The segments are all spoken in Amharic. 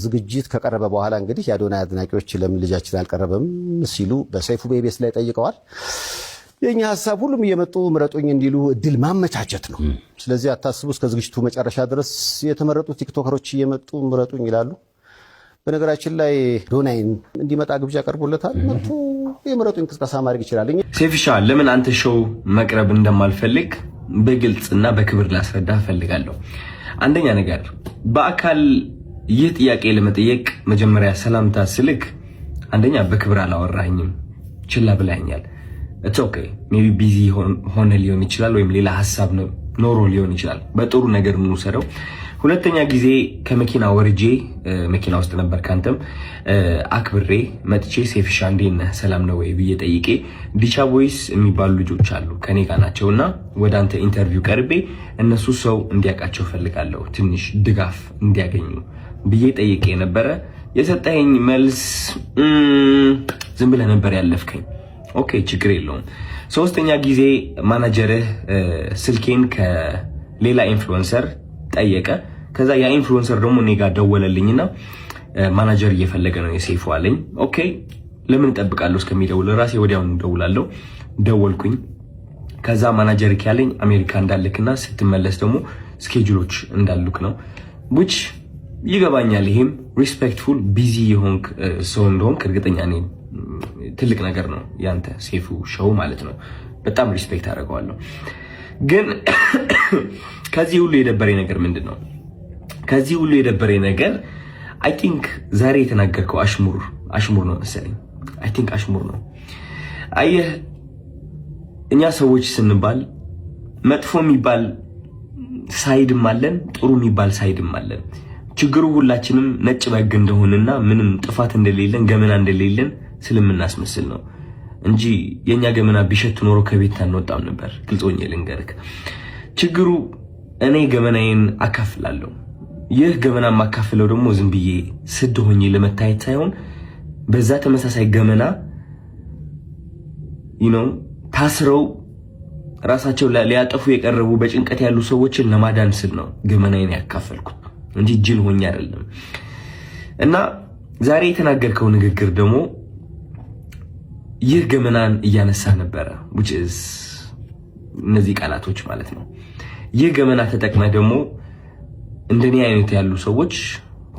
ዝግጅት ከቀረበ በኋላ እንግዲህ የአዶናይ አድናቂዎች ለምን ልጃችን አልቀረበም ሲሉ በሰይፉ ቤቤስ ላይ ጠይቀዋል። የኛ ሐሳብ ሁሉም እየመጡ ምረጡኝ እንዲሉ እድል ማመቻቸት ነው። ስለዚህ አታስቡ፣ እስከ ዝግጅቱ መጨረሻ ድረስ የተመረጡ ቲክቶከሮች እየመጡ ምረጡኝ ይላሉ። በነገራችን ላይ አዶናይን እንዲመጣ ግብዣ ቀርቦለታል። መጥቶ የምረጡኝ እንቅስቃሴ ማድረግ ይችላል። ሴፍሻ ለምን አንተ ሾው መቅረብ እንደማልፈልግ በግልጽና በክብር ላስረዳ ፈልጋለሁ። አንደኛ ነገር በአካል ይህ ጥያቄ ለመጠየቅ መጀመሪያ ሰላምታ ስልክ አንደኛ በክብር አላወራኝም፣ ችላ ብላኛል። it's okay maybe busy ሆነ ሊሆን ይችላል ወይም ሌላ ሐሳብ ኖሮ ሊሆን ይችላል። በጥሩ ነገር እንውሰደው። ሁለተኛ ጊዜ ከመኪና ወርጄ መኪና ውስጥ ነበር ካንተም አክብሬ መጥቼ ሴፍሻ እንዴት ነህ ሰላም ነው ወይ ብዬ ጠይቄ ዲቻ ቦይስ የሚባሉ ልጆች አሉ ከኔ ጋር ናቸውና ወደ አንተ ኢንተርቪው ቀርቤ እነሱ ሰው እንዲያውቃቸው ፈልጋለሁ ትንሽ ድጋፍ እንዲያገኙ ብዬ ጠይቄ ነበረ። የሰጠኸኝ መልስ ዝም ብለህ ነበር ያለፍከኝ። ኦኬ ችግር የለውም። ሶስተኛ ጊዜ ማናጀርህ ስልኬን ከሌላ ኢንፍሉዌንሰር ጠየቀ። ከዛ ያ ኢንፍሉዌንሰር ደግሞ እኔ ጋር ደወለልኝና ማናጀር እየፈለገ ነው የሴፉ አለኝ። ኦኬ ለምን እጠብቃለሁ እስከሚደውል ራሴ ወዲያውኑ ደውላለሁ። ደወልኩኝ። ከዛ ማናጀር ያለኝ አሜሪካ እንዳልክና ስትመለስ ደግሞ ስኬጁሎች እንዳሉክ ነው which ይገባኛል። ይሄም ሪስፔክትፉል ቢዚ የሆንክ ሰው እንደሆንክ እርግጠኛ ነኝ። ትልቅ ነገር ነው ያንተ ሴፉ ሾው ማለት ነው። በጣም ሪስፔክት አደርገዋለሁ። ግን ከዚህ ሁሉ የደበረኝ ነገር ምንድነው? ከዚህ ሁሉ የደበረኝ ነገር አይ ቲንክ ዛሬ የተናገርከው አሽሙር ነው መሰለኝ። አይ ቲንክ አሽሙር ነው። አየህ እኛ ሰዎች ስንባል መጥፎ የሚባል ሳይድም አለን፣ ጥሩ የሚባል ሳይድም አለን። ችግሩ ሁላችንም ነጭ በግ እንደሆነና ምንም ጥፋት እንደሌለን ገመና እንደሌለን ስለምናስመስል ነው እንጂ የኛ ገመና ቢሸት ኖሮ ከቤት አንወጣም ነበር። ግልጾኝ ልንገርክ፣ ችግሩ እኔ ገመናዬን አካፍላለሁ። ይህ ገመና ማካፍለው ደግሞ ዝም ብዬ ስድ ሆኜ ለመታየት ሳይሆን በዛ ተመሳሳይ ገመና ታስረው ራሳቸው ሊያጠፉ የቀረቡ በጭንቀት ያሉ ሰዎችን ለማዳን ስል ነው ገመናዬን ያካፈልኩት እንጂ ጅል ሆኜ አይደለም። እና ዛሬ የተናገርከው ንግግር ደግሞ ይህ ገመናን እያነሳ ነበረ which is እነዚህ ቃላቶች ማለት ነው። ይህ ገመና ተጠቅመ ደግሞ እንደኔ አይነት ያሉ ሰዎች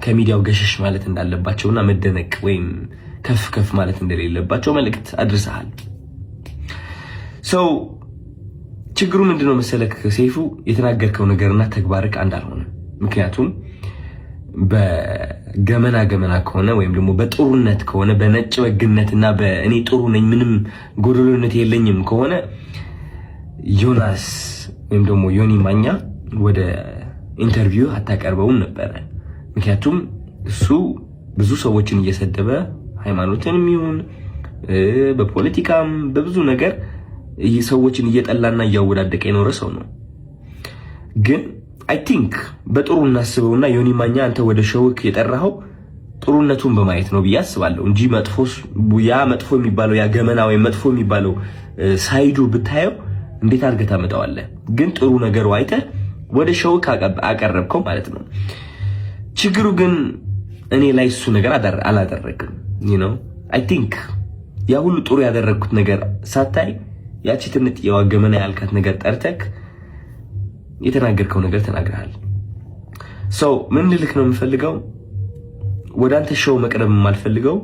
ከሚዲያው ገሸሽ ማለት እንዳለባቸውና መደነቅ ወይም ከፍ ማለት እንደሌለባቸው መልእክት አድርሰሃል። ችግሩ ምንድነው መሰለክ ሴፉ፣ የተናገርከው ነገርና ተግባርክ አንድ አልሆነ። ምክንያቱም በገመና ከሆነ ወይም ደግሞ በጥሩነት ከሆነ በነጭ ወግነትና በእኔ ጥሩ ነኝ ምንም ጎደሎነት የለኝም ከሆነ ዮናስ ወይም ደግሞ ዮኒ ማኛ ወደ ኢንተርቪው አታቀርበውም ነበር። ምክንያቱም እሱ ብዙ ሰዎችን እየሰደበ ሃይማኖትንም ይሁን በፖለቲካም በብዙ ነገር ሰዎችን እየጠላና እያወዳደቀ የኖረ ሰው ነው። ግን አይ ቲንክ በጥሩ እናስበውና ዮኒ ማኛ አንተ ወደ ሾውክ የጠራኸው ጥሩነቱን በማየት ነው ብዬ አስባለሁ እንጂ መጥፎ የሚባለው ያ ገመና ወይ መጥፎ የሚባለው ሳይዱ ብታየው እንዴት አድርገህ ታመጣዋለህ? ግን ጥሩ ነገሩ አይተህ ወደ ሾውክ አቀረብከው ማለት ነው። ችግሩ ግን እኔ ላይ እሱ ነገር አላደረግም። አይ ቲንክ ያ ሁሉ ጥሩ ያደረግኩት ነገር ሳታይ ያቺ ትንጥ የዋገመና ያልካት ነገር ጠርተክ የተናገርከው ነገር ተናግረሃል። ምን ልልክ ነው የምፈልገው፣ ወደ አንተ ሾው መቅረብ የማልፈልገው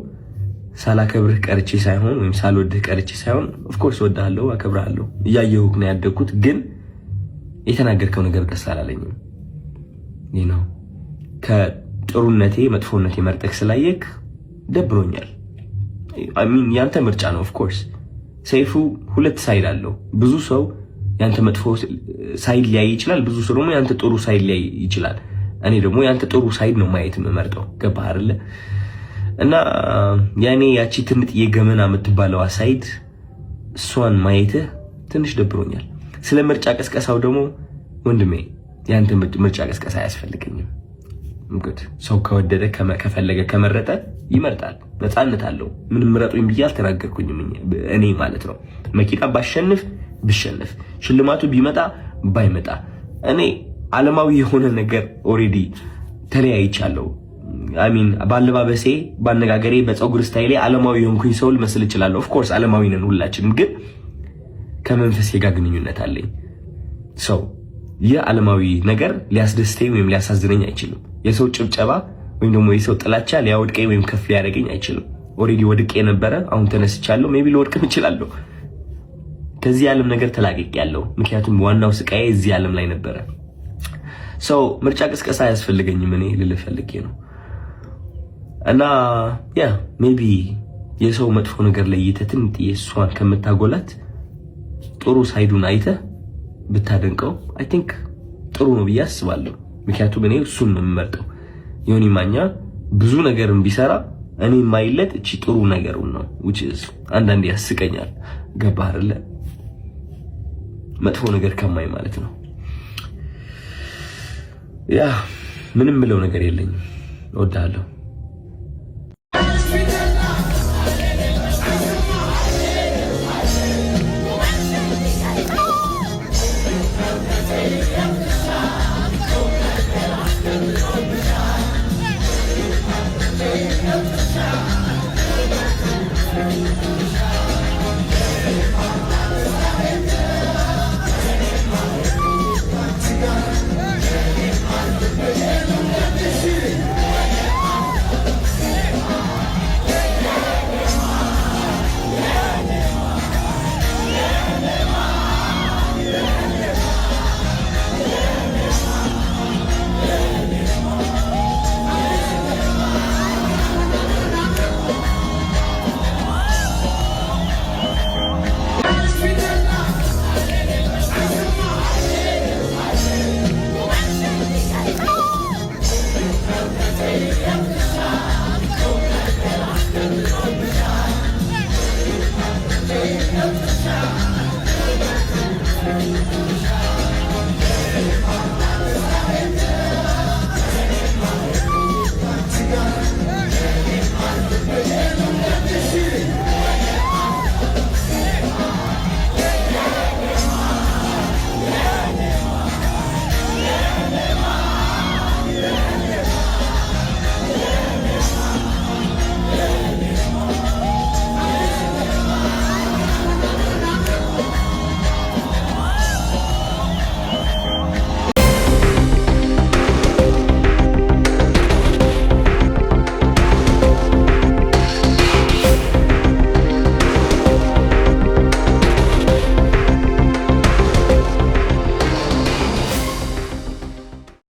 ሳላከብርህ ቀርቼ ሳይሆን ወይም ሳልወድህ ቀርቼ ሳይሆን ኦፍ ኮርስ ወድሃለሁ፣ አከብርሃለሁ፣ እያየሁህ ነው ያደግኩት። ግን የተናገርከው ነገር ደስ አላለኝም። ከጥሩነቴ መጥፎነቴ መርጠክ ስላየክ ደብሮኛል። ያንተ ምርጫ ነው ኦፍ ኮርስ። ሰይፉ ሁለት ሳይድ አለው። ብዙ ሰው ያንተ መጥፎ ሳይድ ሊያይ ይችላል፣ ብዙ ሰው ደግሞ ያንተ ጥሩ ሳይድ ሊያይ ይችላል። እኔ ደግሞ ያንተ ጥሩ ሳይድ ነው ማየት የምመርጠው። ገባህ አይደለ? እና ያኔ ያቺ ትንጥ የገመና የምትባለው ሳይድ እሷን ማየትህ ትንሽ ደብሮኛል። ስለ ምርጫ ቀስቀሳው ደግሞ ወንድሜ ያንተ ምርጫ ቀስቀሳ አያስፈልገኝም። እንግዲህ ሰው ከወደደ ከፈለገ ከመረጠ ይመርጣል፣ ነፃነት አለው። ምንም ምረጡኝ ብዬ አልተናገርኩኝም እኔ ማለት ነው። መኪና ብሸነፍ ሽልማቱ ቢመጣ ባይመጣ እኔ ዓለማዊ የሆነ ነገር ኦሬዲ ተለያይቻለሁ። አሚን ባለባበሴ ባነጋገሬ በፀጉር ስታይሌ ዓለማዊ የሆንኩኝ ሰው ልመስል እችላለሁ። ኦፍ ኮርስ ዓለማዊ ነን ሁላችንም፣ ግን ከመንፈሴ ጋር ግንኙነት አለኝ። ሰው ይህ ዓለማዊ ነገር ሊያስደስተኝ ወይም ሊያሳዝነኝ አይችልም። የሰው ጭብጨባ ወይም ደግሞ የሰው ጥላቻ ሊያወድቀኝ ወይም ከፍ ሊያደርገኝ አይችልም። ኦሬዲ ወድቄ ነበረ፣ አሁን ተነስቻለሁ። ሜቢ ልወድቅም እችላለሁ። ከዚህ ዓለም ነገር ተላቅቄያለሁ። ምክንያቱም ዋናው ስቃዬ እዚህ ዓለም ላይ ነበረ። ሰው ምርጫ ቅስቀሳ አያስፈልገኝም። እኔ ልልህ ፈልጌ ነው። እና ያ ሜቢ የሰው መጥፎ ነገር ለይተህ ትንጥዬ እሷን ከምታጎላት ጥሩ ሳይዱን አይተህ ብታደንቀው አይ ቲንክ ጥሩ ነው ብዬ አስባለሁ። ምክንያቱም እኔ እሱን ነው የምመርጠው። ዮኒ ማኛ ብዙ ነገርን ቢሰራ እኔ የማይለት እቺ ጥሩ ነገሩን ነው which is አንዳንዴ ያስቀኛል። ገባህ አይደለ? መጥፎ ነገር ከማይ ማለት ነው። ያ ምንም ብለው ነገር የለኝም። እወድሃለሁ። We'll be right back.